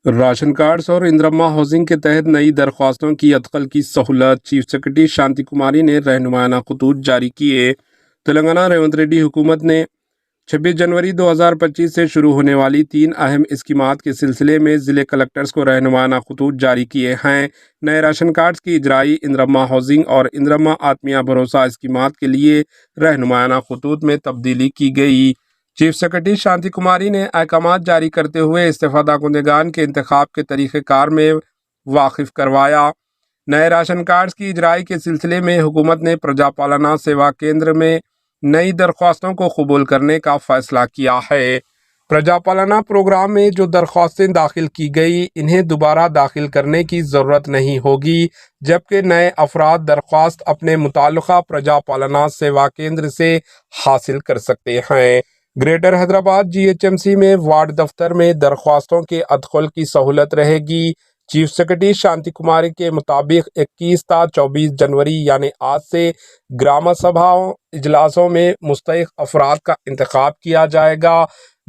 Ration cards اور اندرما housing کے تحت نئی درخواستوں کی ادخل کی سہولت۔ چیف سیکرٹری شانتی کماری نے رہنمائانہ خطوط جاری کیے۔ تلنگانہ ریونت ریڈی حکومت نے 26 جنوری 2025 سے شروع ہونے والی 3 اہم اسکیمات کے سلسلے میں ضلع کلکٹرز کو رہنمائانہ خطوط جاری کیے ہیں۔ نئے راشن کارڈز کی اجرائی، اندرما ہاؤسنگ اور اندرما آتمیہ بھروسہ اسکیمات کے لیے رہنمائانہ خطوط میں تبدیلی کی گئی۔ چیف سیکرٹری شانتی کماری نے احکامات جاری کرتے ہوئے استفادہ کنندگان کے انتخاب کے طریقہ کار میں واقف کروایا۔ نئے راشن کارڈز کی اجرائی کے سلسلے میں حکومت نے پرجا پالنا سیوا کیندر میں نئی درخواستوں کو قبول کرنے کا فیصلہ کیا ہے۔ پرجا پالنا پروگرام میں جو درخواستیں داخل کی گئی انہیں دوبارہ داخل کرنے کی ضرورت نہیں ہوگی، جبکہ نئے افراد درخواست اپنے متعلقہ پرجا پالنا سیوا کیندر سے حاصل کر سکتے ہیں۔ Greater Hyderabad G H M C میں وارڈ دفتر میں درخواستوں کے ادخل کی سہولت رہے گی۔ چیف سیکرٹری شانتی کماری کے مطابق 21 تا 24 جنوری یعنی آج سے گرامہ سبھاؤں اجلاسوں میں مستحق افراد کا انتخاب کیا جائے گا۔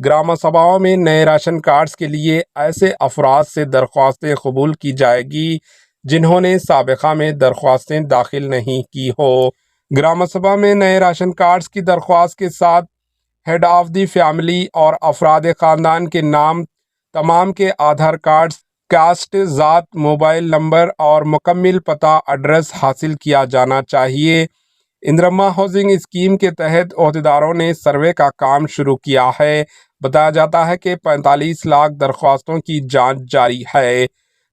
گرامہ سبھاؤں میں نئے راشن کارڈز کے لیے ایسے افراد سے درخواستیں قبول کی جائے گی جنہوں نے سابقہ میں درخواستیں داخل نہیں کی ہو۔ گرامہ سبھا میں نئے راشن کارڈز کی درخواست کے ساتھ ہیڈ آف دی فیملی اور افراد خاندان کے نام، تمام کے آدھار کارڈز، کاسٹ، ذات، موبائل نمبر اور مکمل پتہ ایڈریس حاصل کیا جانا چاہیے۔ اندرما ہاؤسنگ اسکیم کے تحت عہدیداروں نے سروے کا کام شروع کیا ہے۔ بتایا جاتا ہے کہ 45 لاکھ درخواستوں کی جانچ جاری ہے۔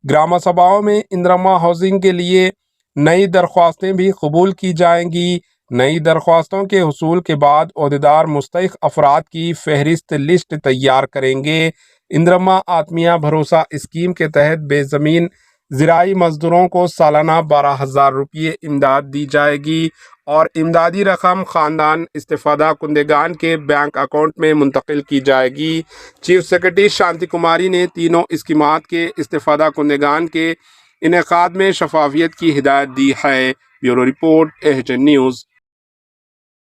گرامہ سبھاؤں میں اندرما ہاؤسنگ کے لیے نئی درخواستیں بھی قبول کی جائیں گی۔ نئی درخواستوں کے حصول کے بعد عہدیدار مستحق افراد کی فہرست لسٹ تیار کریں گے۔ اندرما آتمیہ بھروسہ اسکیم کے تحت بے زمین زرعی مزدوروں کو سالانہ 12,000 روپے امداد دی جائے گی اور امدادی رقم خاندان استفادہ کنندگان کے بینک اکاؤنٹ میں منتقل کی جائے گی۔ چیف سیکرٹری شانتی کماری نے تینوں اسکیمات کے استفادہ کنندگان کے انعقاد میں شفافیت کی ہدایت دی ہے۔ Bureau report, H N news.